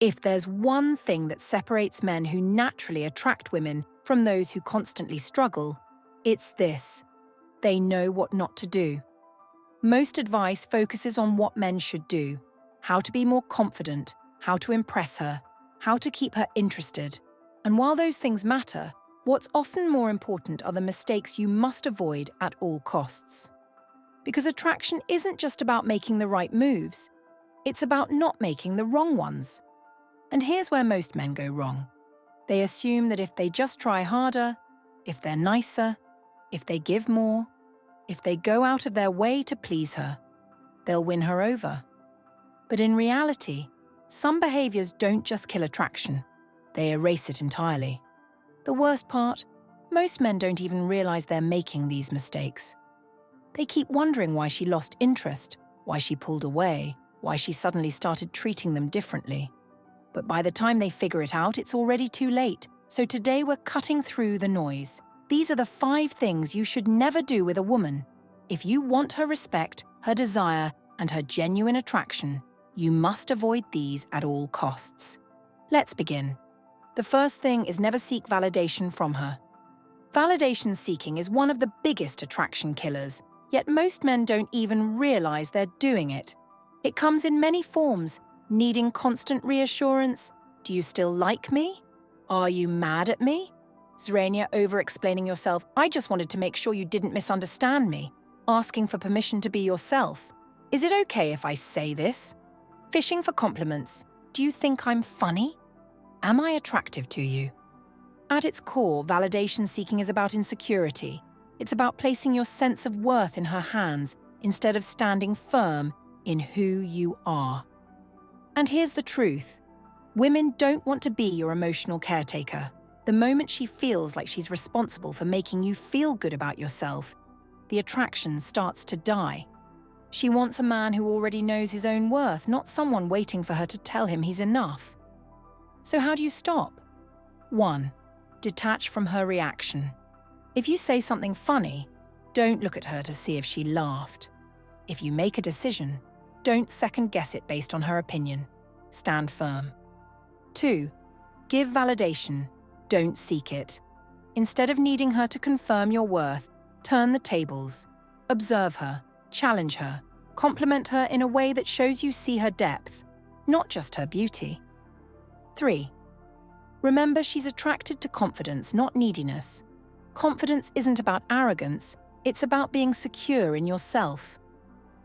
If there's one thing that separates men who naturally attract women from those who constantly struggle, it's this: they know what not to do. Most advice focuses on what men should do, how to be more confident, how to impress her, how to keep her interested. And while those things matter, what's often more important are the mistakes you must avoid at all costs. Because attraction isn't just about making the right moves, it's about not making the wrong ones. And here's where most men go wrong. They assume that if they just try harder, if they're nicer, if they give more, if they go out of their way to please her, they'll win her over. But in reality, some behaviors don't just kill attraction, they erase it entirely. The worst part, most men don't even realize they're making these mistakes. They keep wondering why she lost interest, why she pulled away, why she suddenly started treating them differently. But by the time they figure it out, it's already too late. So today we're cutting through the noise. These are the 5 things you should never do with a woman. If you want her respect, her desire, and her genuine attraction, you must avoid these at all costs. Let's begin. The first thing is never seek validation from her. Validation seeking is one of the biggest attraction killers, yet most men don't even realize they're doing it. It comes in many forms: needing constant reassurance. Do you still like me? Are you mad at me? Zrania, over-explaining yourself. I just wanted to make sure you didn't misunderstand me. Asking for permission to be yourself. Is it okay if I say this? Fishing for compliments. Do you think I'm funny? Am I attractive to you? At its core, validation seeking is about insecurity. It's about placing your sense of worth in her hands instead of standing firm in who you are. And here's the truth. Women don't want to be your emotional caretaker. The moment she feels like she's responsible for making you feel good about yourself, the attraction starts to die. She wants a man who already knows his own worth, not someone waiting for her to tell him he's enough. So how do you stop? 1. Detach from her reaction. If you say something funny, don't look at her to see if she laughed. If you make a decision, don't second-guess it based on her opinion. Stand firm. 2. Give validation. Don't seek it. Instead of needing her to confirm your worth, turn the tables. Observe her, challenge her, compliment her in a way that shows you see her depth, not just her beauty. 3. Remember, she's attracted to confidence, not neediness. Confidence isn't about arrogance, it's about being secure in yourself.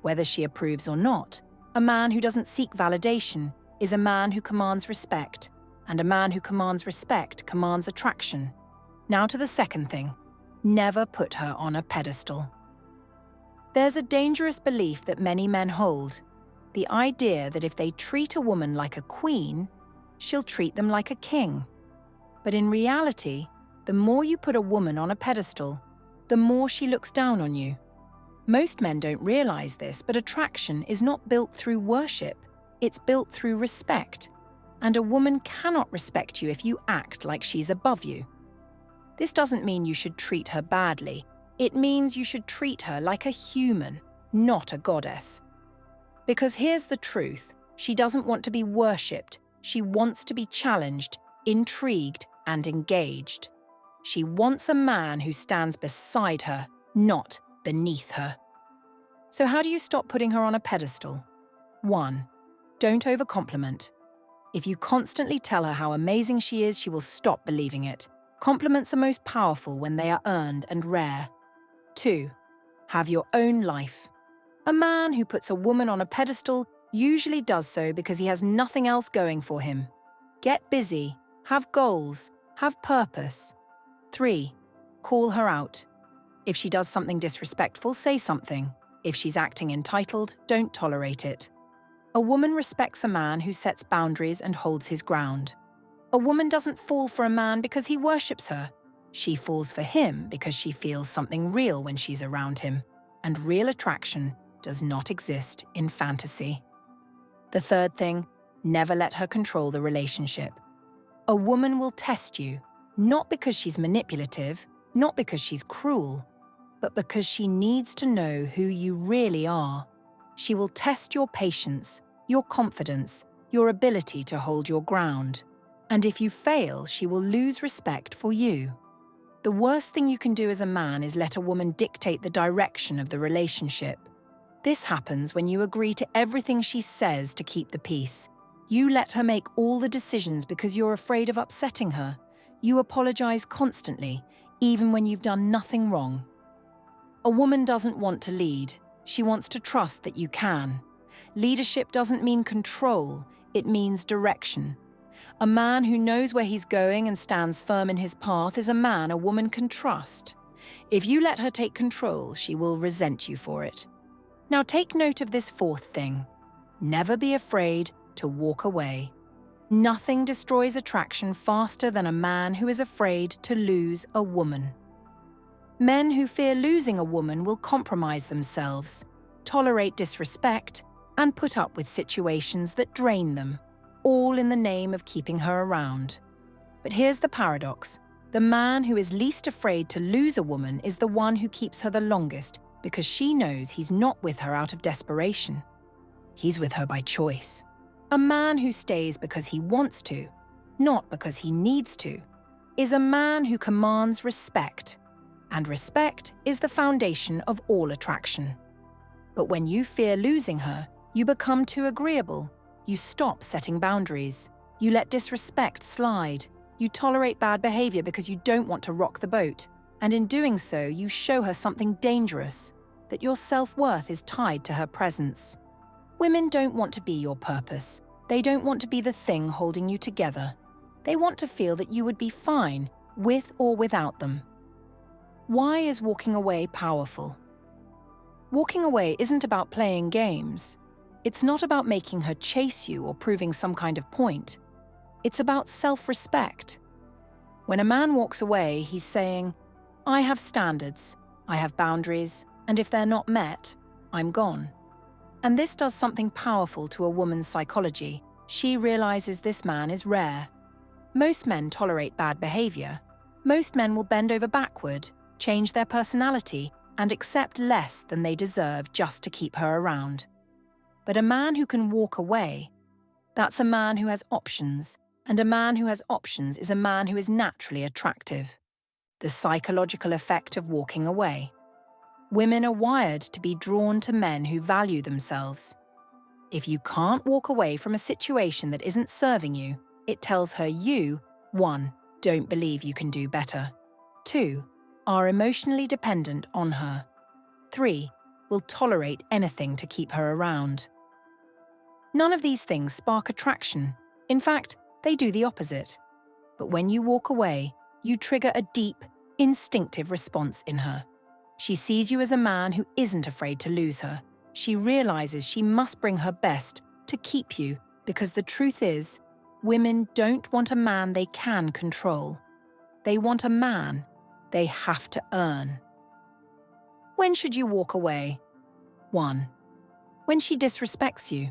Whether she approves or not, a man who doesn't seek validation is a man who commands respect, and a man who commands respect commands attraction. Now to the second thing. Never put her on a pedestal. There's a dangerous belief that many men hold, the idea that if they treat a woman like a queen, she'll treat them like a king. But in reality, the more you put a woman on a pedestal, the more she looks down on you. Most men don't realize this, but attraction is not built through worship, it's built through respect. And a woman cannot respect you if you act like she's above you. This doesn't mean you should treat her badly. It means you should treat her like a human, not a goddess. Because here's the truth, she doesn't want to be worshipped, she wants to be challenged, intrigued, and engaged. She wants a man who stands beside her, not beneath her. So how do you stop putting her on a pedestal? 1. Don't overcompliment. If you constantly tell her how amazing she is, she will stop believing it. Compliments are most powerful when they are earned and rare. 2. Have your own life. A man who puts a woman on a pedestal usually does so because he has nothing else going for him. Get busy, have goals, have purpose. 3. Call her out. If she does something disrespectful, say something. If she's acting entitled, don't tolerate it. A woman respects a man who sets boundaries and holds his ground. A woman doesn't fall for a man because he worships her. She falls for him because she feels something real when she's around him. And real attraction does not exist in fantasy. The third thing, never let her control the relationship. A woman will test you, not because she's manipulative, not because she's cruel, but because she needs to know who you really are. She will test your patience, your confidence, your ability to hold your ground. And if you fail, she will lose respect for you. The worst thing you can do as a man is let a woman dictate the direction of the relationship. This happens when you agree to everything she says to keep the peace. You let her make all the decisions because you're afraid of upsetting her. You apologize constantly, even when you've done nothing wrong. A woman doesn't want to lead. She wants to trust that you can. Leadership doesn't mean control, it means direction. A man who knows where he's going and stands firm in his path is a man a woman can trust. If you let her take control, she will resent you for it. Now take note of this fourth thing. Never be afraid to walk away. Nothing destroys attraction faster than a man who is afraid to lose a woman. Men who fear losing a woman will compromise themselves, tolerate disrespect, and put up with situations that drain them, all in the name of keeping her around. But here's the paradox. The man who is least afraid to lose a woman is the one who keeps her the longest because she knows he's not with her out of desperation. He's with her by choice. A man who stays because he wants to, not because he needs to, is a man who commands respect. And respect is the foundation of all attraction. But when you fear losing her, you become too agreeable. You stop setting boundaries. You let disrespect slide. You tolerate bad behavior because you don't want to rock the boat. And in doing so, you show her something dangerous, that your self-worth is tied to her presence. Women don't want to be your purpose. They don't want to be the thing holding you together. They want to feel that you would be fine, with or without them. Why is walking away powerful? Walking away isn't about playing games. It's not about making her chase you or proving some kind of point. It's about self-respect. When a man walks away, he's saying, I have standards, I have boundaries, and if they're not met, I'm gone. And this does something powerful to a woman's psychology. She realizes this man is rare. Most men tolerate bad behavior. Most men will bend over backward, change their personality, and accept less than they deserve just to keep her around. But a man who can walk away, that's a man who has options, and a man who has options is a man who is naturally attractive. The psychological effect of walking away. Women are wired to be drawn to men who value themselves. If you can't walk away from a situation that isn't serving you, it tells her you, 1, don't believe you can do better. 2, are emotionally dependent on her. 3, will tolerate anything to keep her around. None of these things spark attraction. In fact, they do the opposite. But when you walk away, you trigger a deep, instinctive response in her. She sees you as a man who isn't afraid to lose her. She realizes she must bring her best to keep you because the truth is, women don't want a man they can control. They want a man they have to earn. When should you walk away? 1. When she disrespects you.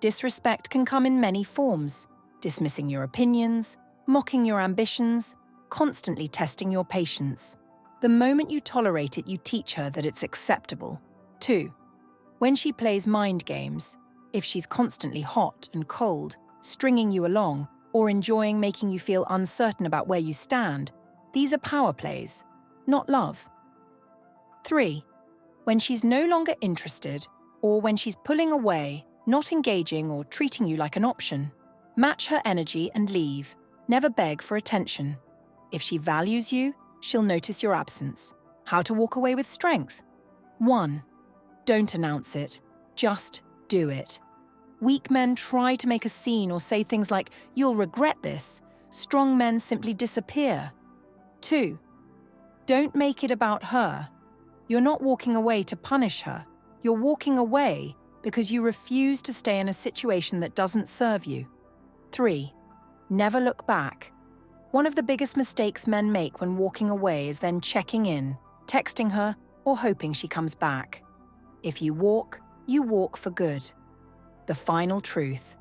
Disrespect can come in many forms, dismissing your opinions, mocking your ambitions, constantly testing your patience. The moment you tolerate it, you teach her that it's acceptable. 2. When she plays mind games, if she's constantly hot and cold, stringing you along, or enjoying making you feel uncertain about where you stand, these are power plays, not love. 3. When she's no longer interested, or when she's pulling away, not engaging or treating you like an option. Match her energy and leave. Never beg for attention. If she values you, she'll notice your absence. How to walk away with strength? 1. Don't announce it. Just do it. Weak men try to make a scene or say things like, "You'll regret this." Strong men simply disappear. 2. Don't make it about her. You're not walking away to punish her. You're walking away because you refuse to stay in a situation that doesn't serve you. 3. Never look back. One of the biggest mistakes men make when walking away is then checking in, texting her, or hoping she comes back. If you walk for good. The final truth.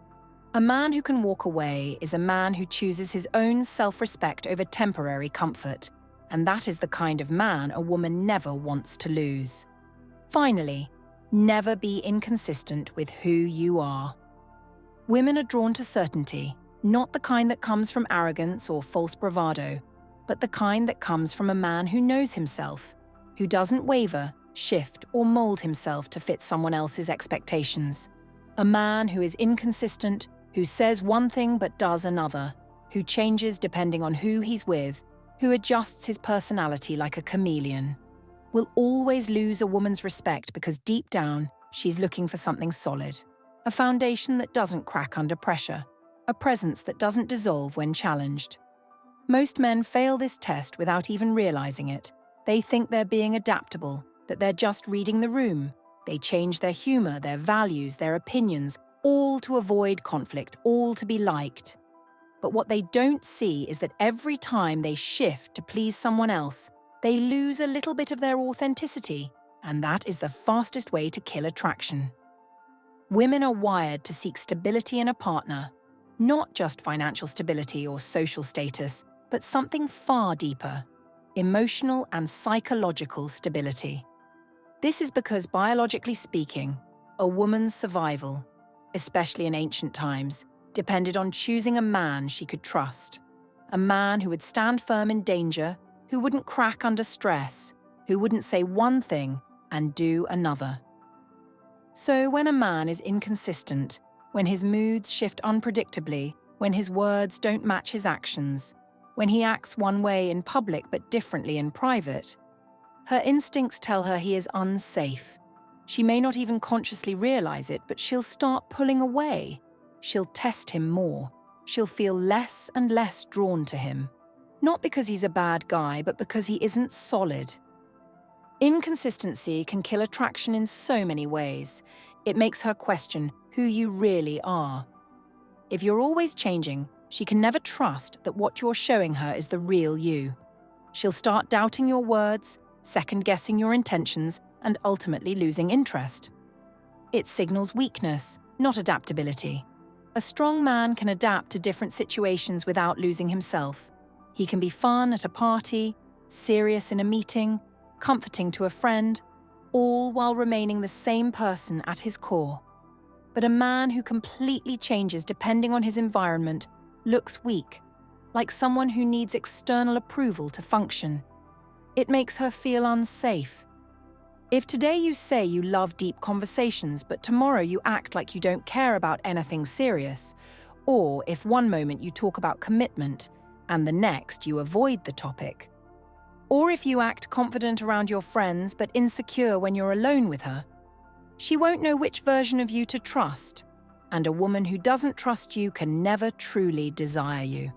A man who can walk away is a man who chooses his own self-respect over temporary comfort, and that is the kind of man a woman never wants to lose. Finally, never be inconsistent with who you are. Women are drawn to certainty, not the kind that comes from arrogance or false bravado, but the kind that comes from a man who knows himself, who doesn't waver, shift, or mold himself to fit someone else's expectations. A man who is inconsistent, who says one thing but does another, who changes depending on who he's with, who adjusts his personality like a chameleon, will always lose a woman's respect because deep down, she's looking for something solid. A foundation that doesn't crack under pressure, a presence that doesn't dissolve when challenged. Most men fail this test without even realizing it. They think they're being adaptable, that they're just reading the room. They change their humor, their values, their opinions, all to avoid conflict, all to be liked. But what they don't see is that every time they shift to please someone else, they lose a little bit of their authenticity, and that is the fastest way to kill attraction. Women are wired to seek stability in a partner, not just financial stability or social status, but something far deeper, emotional and psychological stability. This is because, biologically speaking, a woman's survival, especially in ancient times, depended on choosing a man she could trust. A man who would stand firm in danger, who wouldn't crack under stress, who wouldn't say one thing and do another. So when a man is inconsistent, when his moods shift unpredictably, when his words don't match his actions, when he acts one way in public but differently in private, her instincts tell her he is unsafe. She may not even consciously realize it, but she'll start pulling away. She'll test him more. She'll feel less and less drawn to him. Not because he's a bad guy, but because he isn't solid. Inconsistency can kill attraction in so many ways. It makes her question who you really are. If you're always changing, she can never trust that what you're showing her is the real you. She'll start doubting your words, second-guessing your intentions, and ultimately losing interest. It signals weakness, not adaptability. A strong man can adapt to different situations without losing himself. He can be fun at a party, serious in a meeting, comforting to a friend, all while remaining the same person at his core. But a man who completely changes depending on his environment looks weak, like someone who needs external approval to function. It makes her feel unsafe. If today you say you love deep conversations, but tomorrow you act like you don't care about anything serious, or if one moment you talk about commitment and the next you avoid the topic, or if you act confident around your friends but insecure when you're alone with her, she won't know which version of you to trust, and a woman who doesn't trust you can never truly desire you.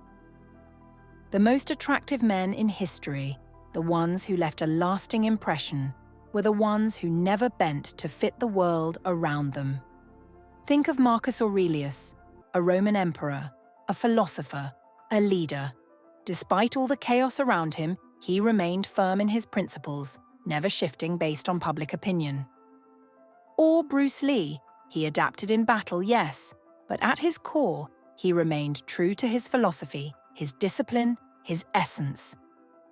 The most attractive men in history, the ones who left a lasting impression, were the ones who never bent to fit the world around them. Think of Marcus Aurelius, a Roman emperor, a philosopher, a leader. Despite all the chaos around him, he remained firm in his principles, never shifting based on public opinion. Or Bruce Lee, he adapted in battle, yes, but at his core, he remained true to his philosophy, his discipline, his essence.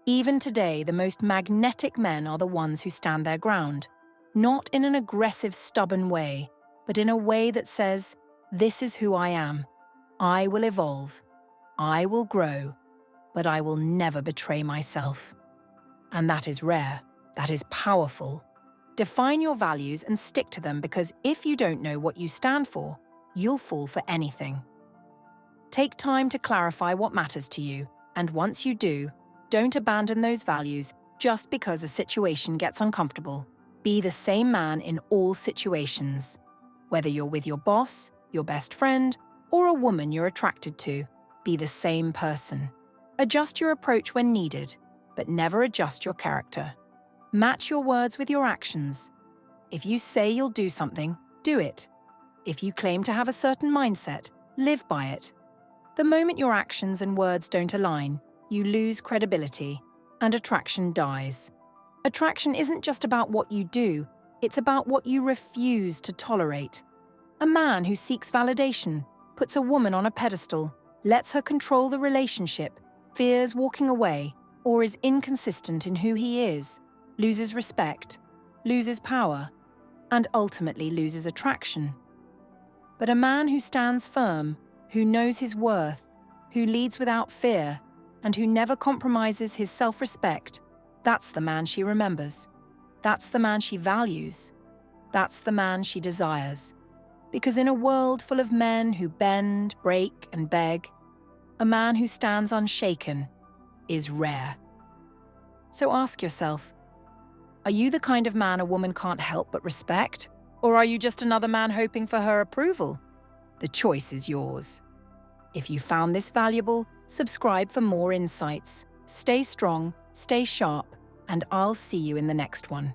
Even today, the most magnetic men are the ones who stand their ground, not in an aggressive, stubborn way, but in a way that says, "This is who I am. I will evolve. I will grow, but I will never betray myself." And that is rare. That is powerful. Define your values and stick to them, because if you don't know what you stand for, you'll fall for anything. Take time to clarify what matters to you, and once you do, don't abandon those values just because a situation gets uncomfortable. Be the same man in all situations. Whether you're with your boss, your best friend, or a woman you're attracted to, be the same person. Adjust your approach when needed, but never adjust your character. Match your words with your actions. If you say you'll do something, do it. If you claim to have a certain mindset, live by it. The moment your actions and words don't align, you lose credibility, and attraction dies. Attraction isn't just about what you do, it's about what you refuse to tolerate. A man who seeks validation, puts a woman on a pedestal, lets her control the relationship, fears walking away, or is inconsistent in who he is, loses respect, loses power, and ultimately loses attraction. But a man who stands firm, who knows his worth, who leads without fear, and who never compromises his self-respect, that's the man she remembers. That's the man she values. That's the man she desires. Because in a world full of men who bend, break, and beg, a man who stands unshaken is rare. So ask yourself, are you the kind of man a woman can't help but respect? Or are you just another man hoping for her approval? The choice is yours. If you found this valuable, subscribe for more insights. Stay strong, stay sharp, and I'll see you in the next one.